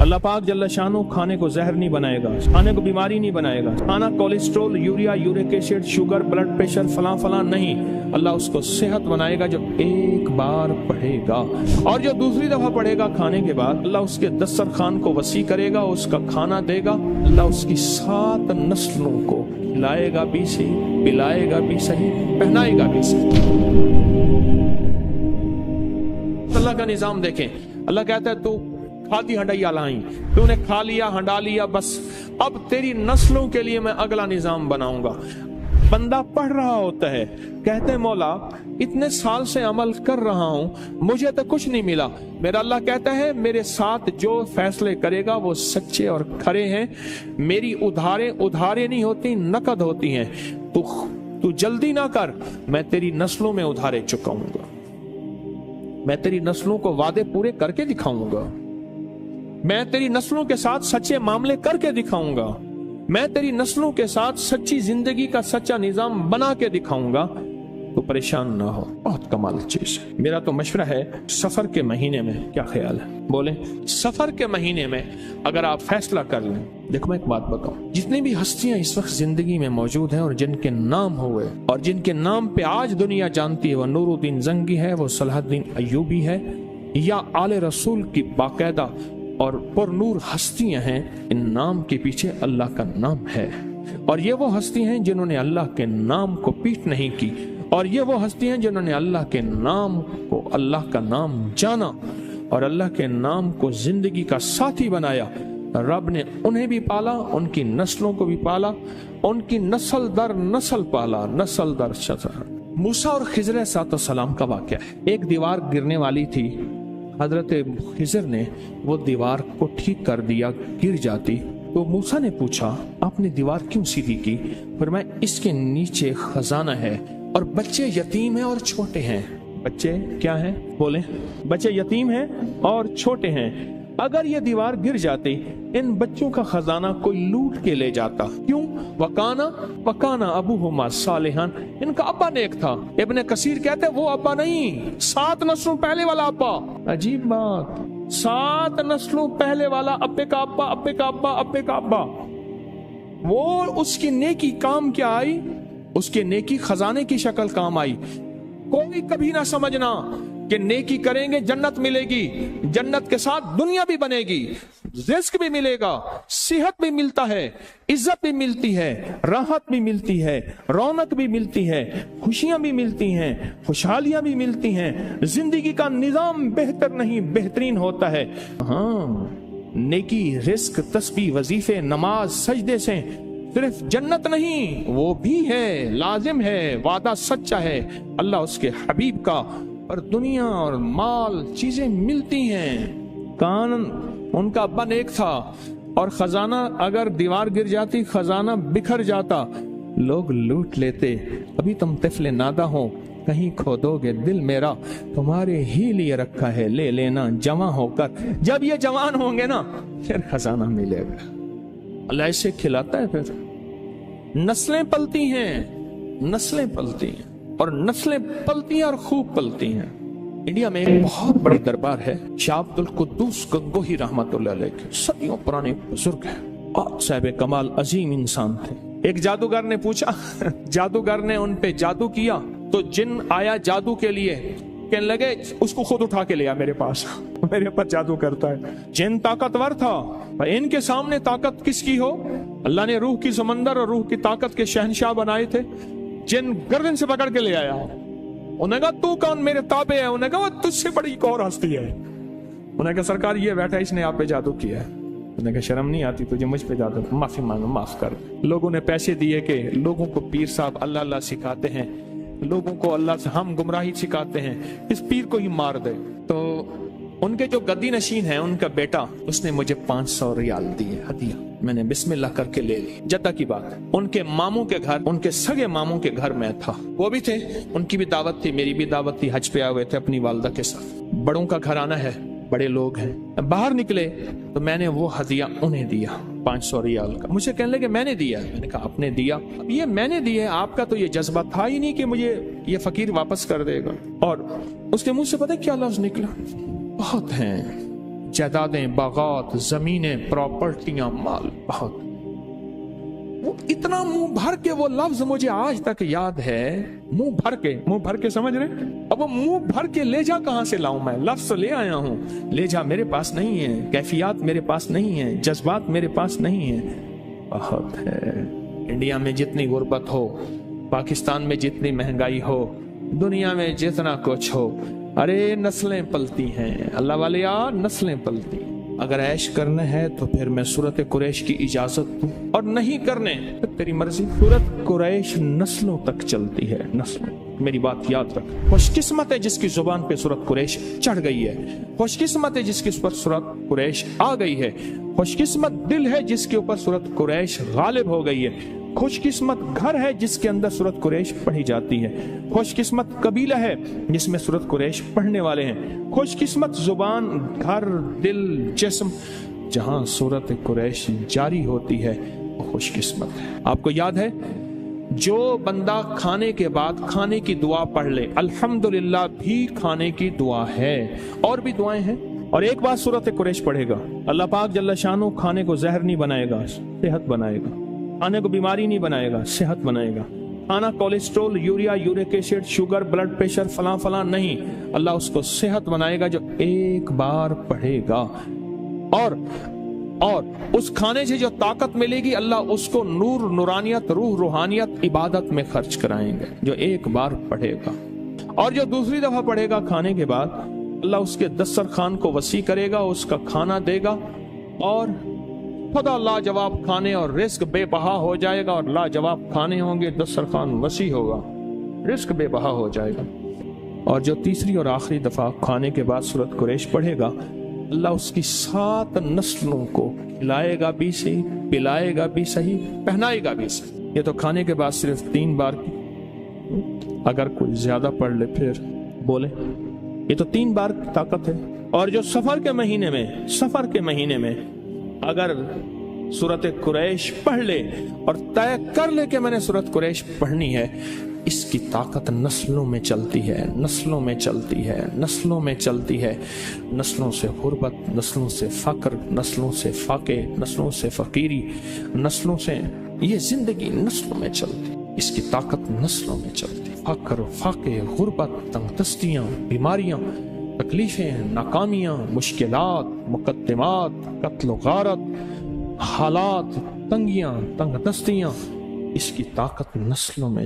अल्लाह पाक जल्ल शानो खाने को जहर नहीं बनाएगा, खाने को बीमारी नहीं बनाएगा। खाना cholesterol, urea, uric acid, sugar, blood pressure, फलां फलां नहीं, अल्लाह उसको सेहत बनाएगा जो एक बार पढ़ेगा। और जो दूसरी दफा पढ़ेगा खाने के बाद, अल्लाह उसके दस्तरखान को वसी करेगा, उसका खाना देगा। अल्लाह उसकी 7 नस्लों को खिलाएगा भी सही, पिलाएगा भी सही, पहनाएगा भी सही। अल्लाह का निजाम देखें। अल्लाह कहता है तू खादी हंडाइया लाई, तूने खा लिया, हंडा लिया, बस अब तेरी नस्लों के लिए मैं अगला निजाम बनाऊंगा। बंदा पढ़ रहा होता है, कहते हैं मौला इतने साल से अमल कर रहा हूं, मुझे तो कुछ नहीं मिला। मेरा अल्लाह कहता है मेरे साथ जो फैसले करेगा वो सच्चे और खरे हैं। मेरी उधारे नहीं होती, नकद होती हैं। तू जल्दी ना कर, मैं तेरी नस्लों में उधारे चुकाऊंगा, मैं तेरी नस्लों को वादे पूरे करके दिखाऊंगा, मैं तेरी नस्लों के साथ सच्चे मामले करके दिखाऊंगा, मैं तेरी नस्लों के साथ सच्ची जिंदगी का सच्चा निजाम बना के दिखाऊंगा। तो परेशान ना हो, बहुत कमाल चीज है। मेरा तो मशवरा है सफर के महीने में, क्या ख्याल है? बोले सफर के महीने में अगर आप फैसला कर लें। देखो मैं एक बात बताऊं, जितनी भी हस्तियां इस वक्त जिंदगी में मौजूद हैं और जिनके नाम हुए और जिनके नाम पे आज दुनिया जानती है, वो नूरुद्दीन जंगी है, वो सलाहुद्दीन अय्यूबी है, या आले रसूल की बाकायदा और पुरनूर हस्तियां हैं। इन नाम के पीछे अल्लाह का नाम है, और ये वो हस्ती हैं जिन्होंने अल्लाह के नाम को पीठ नहीं की, और ये वो हस्ती हैं जिन्होंने अल्लाह के नाम को, अल्लाह का नाम जाना और अल्लाह के नाम को जिंदगी का साथी बनाया। रब ने उन्हें भी पाला, उनकी नस्लों को भी पाला, उनकी नस्ल दर नस्ल पाला, नस्ल दर नस्ल। मूसा और खिजर अलैहिस्सलाम का वाक़या है। एक दीवार गिरने वाली थी, हजरत खिजर ने वो दीवार को ठीक कर दिया, गिर जाती तो मूसा ने पूछा आपने दीवार क्यों सीधी की? फरमाया इसके नीचे खजाना है और बच्चे यतीम हैं और छोटे हैं। बच्चे क्या हैं? बोले बच्चे यतीम हैं और छोटे हैं। अगर ये दीवार गिर जाती, इन बच्चों का खजाना कोई लूट के ले जाता। क्यों? वकाना अबूहुमा सालिहान, इनका अब्बा नेक था। इब्ने कसीर कहते हैं वो अब्बा नहीं, 7 नस्लों पहले वाला अब्बा। अजीब बात, 7 नस्लों पहले वाला अब्बे का अब्बा, अब्बे का अब्बा, अब्बे का अब्बा। वो उसकी नेकी काम क्या आई? उसके नेकी खजाने की शक्ल काम आई। कोई कभी ना समझना कि नेकी करेंगे जन्नत मिलेगी, जन्नत के साथ दुनिया भी बनेगी, रिस्क भी मिलेगा, सेहत भी मिलता है, इज्जत भी मिलती है, राहत भी मिलती है, रौनक भी मिलती है, खुशियां भी मिलती हैं, खुशहालियां भी मिलती हैं। जिंदगी का निजाम बेहतर नहीं बेहतरीन होता है। हाँ, नेकी, रिस्क, तस्बीह, वजीफे, नमाज, सजदे से सिर्फ जन्नत नहीं, वो भी है, लाजिम है, वादा सच्चा है अल्लाह उसके हबीब का। और दुनिया और माल चीजें मिलती हैं। कान उनका अब्बा नेक था और खजाना, अगर दीवार गिर जाती, खजाना बिखर जाता, लोग लूट लेते। अभी तुम तिफले नादा हो, कहीं खो दोगे दिल मेरा, तुम्हारे ही लिए रखा है, ले लेना जवां होकर। जब ये जवान होंगे ना, फिर खजाना मिलेगा। अल्लाह इसे खिलाता है। फिर नस्लें पलती हैं, नस्लें पलती हैं, और नस्लें पलती हैं और खूब पलती हैं। इंडिया में एक बहुत बड़ा दरबार है, शाह अब्दुल कुद्दूस गंगोही रहमतुल्लाह अलैह के, सदियों पुराने बुजुर्ग हैं, बहुत साहिब कमाल अजीम इंसान थे। एक जादूगर ने पूछा, जादूगर ने उन पे जादू किया तो जिन आया जादू के लिए, कहने लगे उसको खुद उठा के लिया मेरे पास, मेरे पर जादू करता है। जिन ताकतवर था, इनके सामने ताकत किसकी हो? अल्लाह ने रूह की समंदर और रूह की ताकत के शहनशाह बनाए थे। जिन गर्दन से पकड़ के ले आया, उन्होंने कहा तू कौन, मेरे ताबे है। उन्होंने कहा वो तुझसे बड़ी एक और हस्ती है। उन्होंने कहा सरकार ये बैठा, इसने आप पे जादू किया है। उन्होंने कहा शर्म नहीं आती तुझे मुझ पे जादू? माफी मांगो, माफ कर। लोगों ने पैसे दिए कि लोगों को पीर साहब अल्लाह अल्लाह सिखाते हैं, लोगों को अल्लाह से हम गुमराही सिखाते हैं, इस पीर को ही मार दे। तो उनके जो गद्दी नशीन है, उनका बेटा, उसने मुझे 500 रियाल दिए हदिया। मैंने बिस्मिल्लाह करके ले ली। जद्दा की बात है, उनके मामू के घर, उनके सगे मामू के घर में था। वो भी थे, उनकी भी दावत थी, मेरी भी दावत थी। हज पे आए हुए थे अपनी वालदा के साथ। बड़ों का घराना है, बड़े लोग हैं। बाहर निकले तो मैंने वो हदिया उन्हें दिया, 500 रियाल का। मुझे कहने लगे मैंने दिया। मैंने कहा आपने दिया? अब ये मैंने दिए, आपका तो ये जज्बा था ही नहीं कि मुझे ये फकीर वापस कर देगा। और उसके मुंह से पता क्या लफ्ज निकला? बहुत हैं जायदादें, बागात, जमीनें, प्रॉपर्टियां, माल बहुत। वो इतना मुंह भर के वो लफ्ज मुझे आज तक याद है, मुंह भर के समझ रहे। अब वो मुंह भर के ले जा कहां से लाऊं मैं? लफ्ज तो ले आया हूं, ले जा मेरे पास नहीं है, कैफियत मेरे पास नहीं है, जज्बात मेरे पास नहीं है। बहुत है। इंडिया में जितनी गुर्बत हो, पाकिस्तान में जितनी महंगाई हो, दुनिया में जितना कुछ हो, अरे नस्लें पलती हैं अल्लाह वाले यार, नस्लें पलती। अगर ऐश करना है तो फिर मैं सूरत कुरैश की इजाजत दूं, और नहीं करने तो तेरी मर्जी। सूरत कुरैश नस्लों तक चलती है, नस्लों। मेरी बात याद रख। खुशकिस्मत है जिसकी जुबान पे सूरत कुरैश चढ़ गई है, खुशकिस्मत है जिसके ऊपर सूरत कुरैश आ गई है, खुशकिस्मत दिल है जिसके ऊपर सूरत कुरैश गालिब हो गई है, खुशकिस्मत घर है जिसके अंदर सूरत कुरैश पढ़ी जाती है, खुशकिस्मत कबीला है जिसमें सूरत कुरैश पढ़ने वाले हैं, खुशकिस्मत जुबान, घर, दिल, जिस्म जहां सूरत कुरैश जारी होती है वो खुशकिस्मत है। आपको याद है, जो बंदा खाने के बाद खाने की दुआ पढ़ ले, अल्हम्दुलिल्लाह भी खाने की दुआ है, और भी दुआएं हैं। और एक बार सूरत कुरैश पढ़ेगा, अल्लाह पाक जल्ल शानो खाने को जहर नहीं बनाएगा, सेहत बनाएगा। खाने को बीमारी नहीं बनाएगा, सेहत बनाएगा। खाना cholesterol, urea, uric acid, sugar, blood pressure, फला फला नहीं, अल्लाह उसको सेहत बनाएगा जो एक बार पढ़ेगा। और उस खाने से जो ताकत मिलेगी, अल्लाह उसको नूर, नूरानियत, रूह, रूहानियत, इबादत में खर्च कराएंगे जो एक बार पढ़ेगा। और जो दूसरी दफा पढ़ेगा खाने के बाद, अल्लाह उसके दस्तरखान को वसी करेगा, उसका खाना देगा, और खुदा लाजवाब खाने और रिस्क बेबहा हो जाएगा। और लाजवाब खाने होंगे, दस्तरखान वसी होगा, रिस्क बेबहा हो जाएगा। और जो तीसरी और आखिरी दफा खाने के बाद सूरत कुरैश पढ़ेगा, अल्लाह उसकी 7 नस्लों को खिलाएगा भी सही, पिलाएगा भी सही, पहनाएगा भी सही। ये तो खाने के बाद सिर्फ 3 बार की, अगर कोई ज्यादा पढ़ ले फिर बोले। ये तो 3 बार की ताकत है। और जो सफर के महीने में अगर सूरत कुरैश पढ़ ले और तय कर ले कि मैंने सूरत कुरैश पढ़नी है, इसकी ताकत नस्लों में चलती है, नस्लों में चलती है, नस्लों में चलती है। नस्लों से गुर्बत, नस्लों से फक्र, नस्लों से फाके, नस्लों से फकीरी, नस्लों से ये जिंदगी नस्लों में चलती, इसकी ताकत नस्लों में चलती। फक्र, फाके, गुर्बत, तंगदस्तियां, बीमारियां, तकलीफें, नाकामियां, मुश्किलात, मुकद्दमात, कत्ल गारत, हालात, तंगियां, तंगदस्तियां, इसकी ताकत नस्लों में